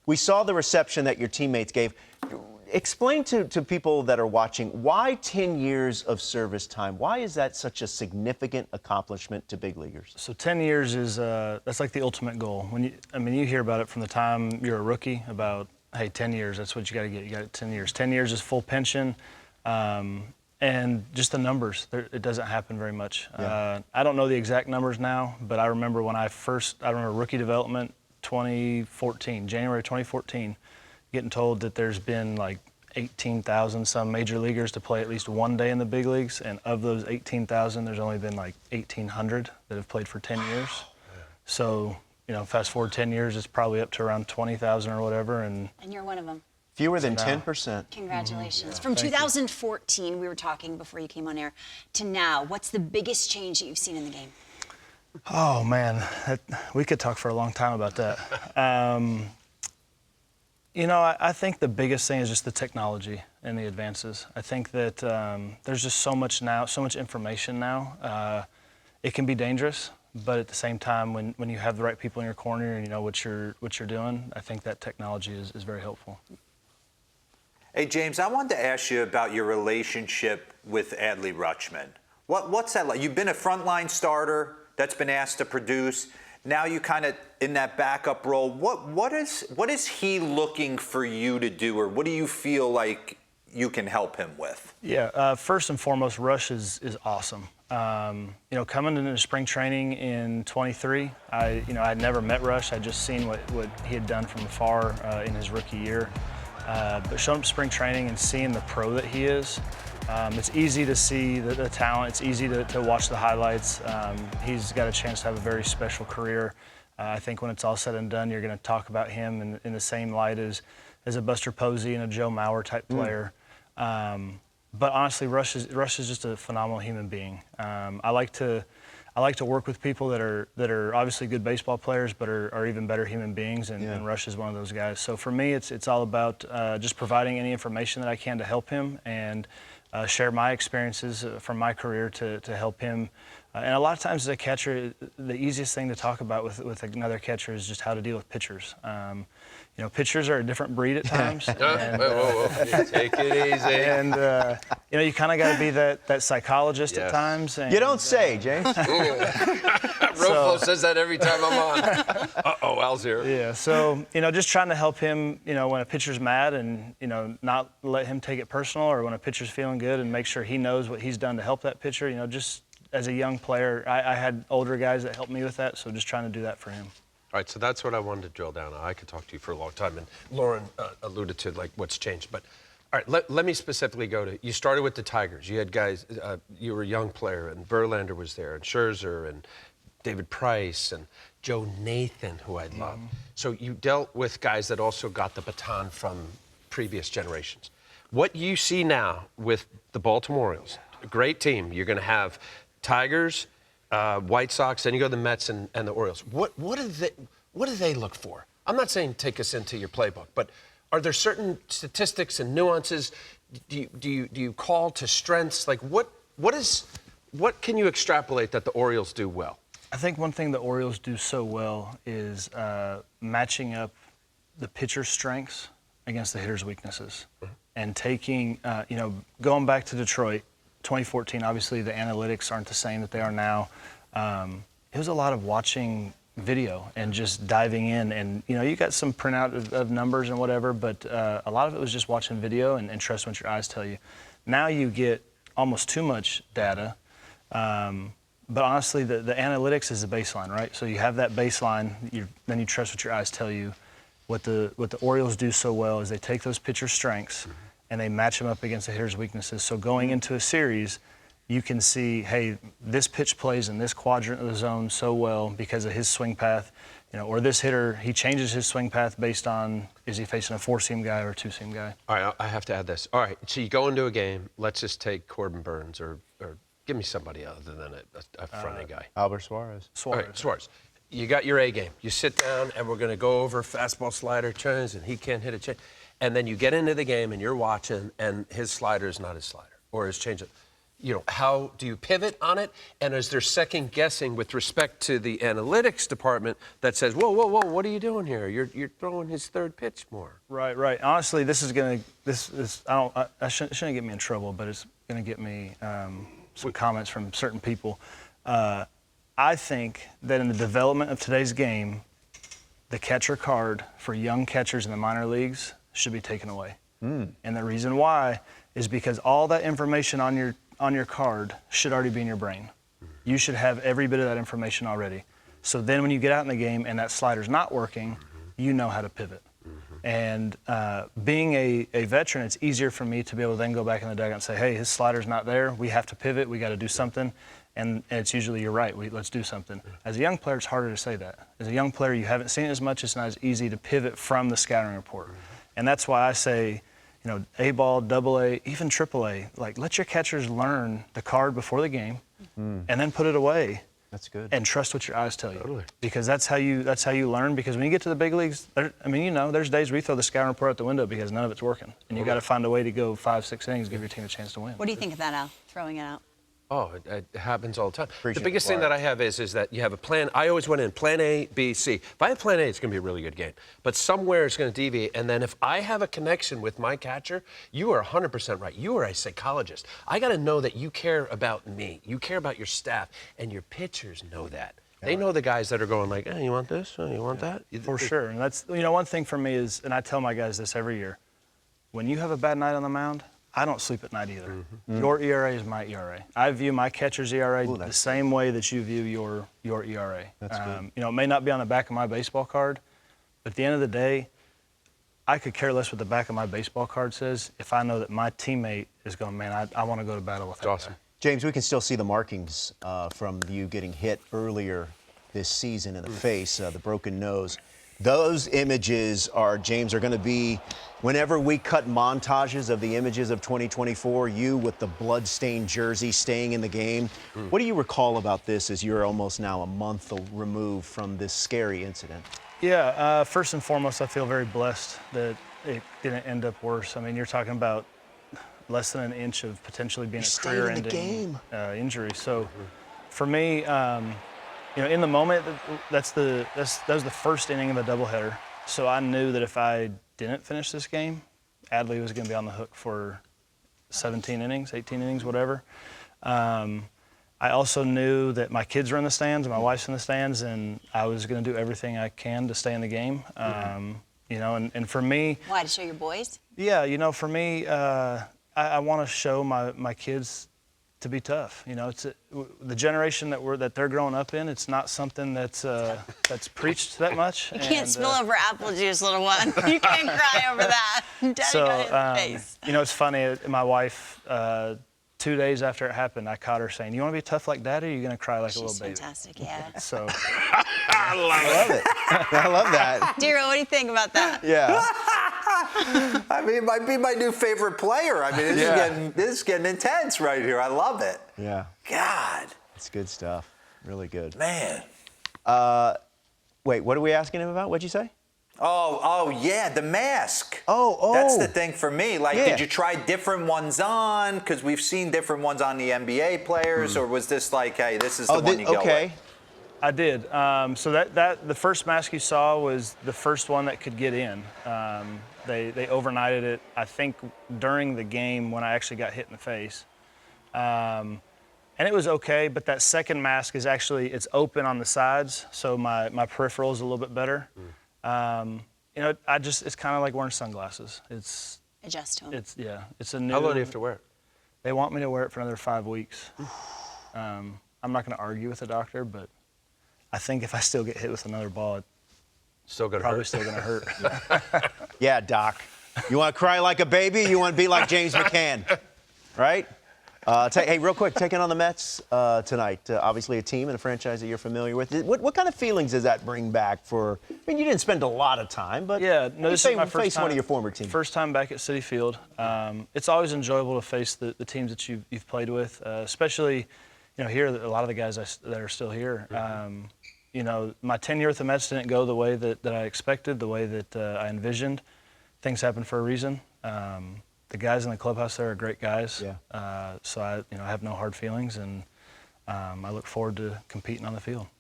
We saw the reception that your teammates gave. Explain to people that are watching, why 10 years of service time? Why is that such a significant accomplishment to big leaguers? So 10 years is that's like the ultimate goal. You hear about it from the time you're a rookie about, hey, 10 years, that's what you got to get. You got 10 years. 10 years is full pension. And just the numbers, it doesn't happen very much. Yeah. I don't know the exact numbers now, but I remember when I remember rookie development 2014, January 2014, getting told that there's been like 18,000 some major leaguers to play at least one day in the big leagues, and of those 18,000, there's only been like 1,800 that have played for 10 years. So, fast forward 10 years, it's probably up to around 20,000 or whatever. And you're one of them. Fewer than 10%. Congratulations. Yeah. From 2014, we were talking before you came on air, to now, what's the biggest change that you've seen in the game? Oh, man, we could talk for a long time about that. I think the biggest thing is just the technology and the advances. I think that there's just so much information now. It can be dangerous, but at the same time, when you have the right people in your corner and you know what you're doing, I think that technology is very helpful. Hey, James, I wanted to ask you about your relationship with Adley Rutschman. What's that like? You've been a frontline starter that's been asked to produce. Now you kind of in that backup role. What is he looking for you to do, or what do you feel like you can help him with? Yeah, first and foremost, Rush is awesome. Coming into spring training in 23, I'd never met Rush. I'd just seen what he had done from afar in his rookie year. But showing up spring training and seeing the pro that he is, it's easy to see the talent. It's easy to watch the highlights. He's got a chance to have a very special career. I think when it's all said and done, you're going to talk about him in the same light as a Buster Posey and a Joe Mauer type player. But honestly, Rush is just a phenomenal human being. I like to work with people that are obviously good baseball players, but are even better human beings, and Rush is one of those guys. So for me, it's all about just providing any information that I can to help him and share my experiences from my career to help him. And a lot of times as a catcher, the easiest thing to talk about with another catcher is just how to deal with pitchers. Pitchers are a different breed at times. Whoa. Take it easy. And, you kind of got to be that psychologist at times. And, you don't say, James. Roflo says that every time I'm on. Uh-oh, Al's here. Yeah, so, just trying to help him, when a pitcher's mad and, not let him take it personal, or when a pitcher's feeling good and make sure he knows what he's done to help that pitcher. Just as a young player, I had older guys that helped me with that, so just trying to do that for him. All right, so that's what I wanted to drill down on. I could talk to you for a long time, and Lauren alluded to what's changed. But all right, let me specifically go to, you started with the Tigers. You had guys, you were a young player, and Verlander was there, and Scherzer, and David Price, and Joe Nathan, who I love. So you dealt with guys that also got the baton from previous generations. What you see now with the Baltimore Orioles, a great team. You're going to have Tigers, White Sox, then you go to the Mets and the Orioles. What do they look for? I'm not saying take us into your playbook, but are there certain statistics and nuances? Do you call to strengths? Like what can you extrapolate that the Orioles do well? I think one thing the Orioles do so well is matching up the pitcher's strengths against the hitter's weaknesses, and taking going back to Detroit. 2014, obviously the analytics aren't the same that they are now. It was a lot of watching video and just diving in, and you got some printout of numbers and whatever, but a lot of it was just watching video and trust what your eyes tell you. Now you get almost too much data, but honestly the analytics is the baseline, right? So you have that baseline, then you trust what your eyes tell you. What the Orioles do so well is they take those pitcher strengths and they match them up against the hitter's weaknesses. So going into a series, you can see, hey, this pitch plays in this quadrant of the zone so well because of his swing path, or this hitter, he changes his swing path based on, is he facing a four-seam guy or a two-seam guy? All right, I have to add this. All right, so you go into a game, let's just take Corbin Burns or give me somebody other than a fronting guy. Albert Suarez. All right, Suarez. You got your A game. You sit down, and we're going to go over fastball, slider, turns, and he can't hit a change. And then you get into the game, and you're watching, and his slider is not his slider, or his changeup. how do you pivot on it? And is there second guessing with respect to the analytics department that says, whoa, what are you doing here? You're throwing his third pitch more. Right. Honestly, this shouldn't get me in trouble, but it's gonna get me some comments from certain people. I think that in the development of today's game, the catcher card for young catchers in the minor leagues should be taken away. And the reason why is because all that information on your card should already be in your brain. You should have every bit of that information already. So then when you get out in the game and that slider's not working, you know how to pivot. And being a veteran, it's easier for me to be able to then go back in the dugout and say, hey, his slider's not there. We have to pivot. We got to do something. And it's usually, you're right, let's do something. As a young player, it's harder to say that. As a young player, you haven't seen it as much. It's not as easy to pivot from the scouting report. And that's why I say, A ball, double A, even triple A, like let your catchers learn the card before the game and then put it away. That's good. And trust what your eyes tell you. Totally. Because that's how you learn. Because when you get to the big leagues, there's days where you throw the scouting report out the window because none of it's working. And you got to find a way to go 5-6 innings, give your team a chance to win. What do you think of that, Al? Throwing it out. Oh, it happens all the time. Appreciate the biggest thing that I have is that you have a plan. I always went in plan A, B, C. If I have plan A, it's going to be a really good game. But somewhere it's going to deviate. And then if I have a connection with my catcher, you are 100% right. You are a psychologist. I got to know that you care about me. You care about your staff. And your pitchers know that. They know the guys that are going like, you want this? You want that? For sure. And that's, one thing for me is, and I tell my guys this every year, when you have a bad night on the mound, I don't sleep at night either. Your ERA is my ERA. I view my catcher's ERA the same way that you view your ERA. That's good. It may not be on the back of my baseball card, but at the end of the day, I could care less what the back of my baseball card says if I know that my teammate is going, man, I want to go to battle with that awesome. guy. James, we can still see the markings from you getting hit earlier this season in the face, the broken nose. Those images are going to be, whenever we cut montages of the images of 2024, you with the blood-stained jersey staying in the game. What do you recall about this as you're almost now a month removed from this scary incident? Yeah, first and foremost, I feel very blessed that it didn't end up worse. I mean, you're talking about less than an inch of potentially being a career-ending injury. So for me, in the moment, that was the first inning of a doubleheader. So I knew that if I didn't finish this game, Adley was going to be on the hook for 17 innings, 18 innings, whatever. I also knew that my kids were in the stands and my wife's in the stands, and I was going to do everything I can to stay in the game. And for me, Why, to show your boys? Yeah, for me, I want to show my kids to be tough. It's the generation that they're growing up in. It's not something that's preached that much. You can't spill over apple juice, little one. You can't cry over that. Daddy got hit in the face. It's funny. My wife, 2 days after it happened, I caught her saying, "You want to be tough like Daddy, or are you going to cry like a little baby?" She's fantastic, yeah. So I love it. I love that. Dero, what do you think about that? Yeah. I mean, it might be my new favorite player. I mean, this is getting intense right here. I love it. Yeah. God. It's good stuff. Really good. Man. Wait, what are we asking him about? What'd you say? Oh, yeah, the mask. Oh. That's the thing for me. Like, Yeah. did you try different ones on? Because we've seen different ones on the NBA players, or was this like, hey, this is the one you go with? I did. So that the first mask you saw was the first one that could get in. They overnighted it, I think, during the game when I actually got hit in the face. And it was okay, but that second mask is actually, it's open on the sides, so my peripheral is a little bit better. It's kind of like wearing sunglasses. Adjust to them. It's a new. How long do you have to wear it? They want me to wear it for another 5 weeks. I'm not going to argue with the doctor, but I think if I still get hit with another ball, it's Still gonna probably hurt. still going to hurt. Yeah, Doc. You want to cry like a baby? You want to be like James McCann, right? Hey, real quick, taking on the Mets tonight. Obviously, a team and a franchise that you're familiar with. What kind of feelings does that bring back for? I mean, you didn't spend a lot of time, but Yeah, no, this is my first face time. one of your former teams. First time back at Citi Field. It's always enjoyable to face the teams that you've played with, especially, here a lot of the guys that are still here. My tenure with the Mets didn't go the way that I expected, the way that I envisioned. Things happen for a reason. The the guys in the clubhouse there are great guys. Yeah. So I have no hard feelings, and I look forward to competing on the field.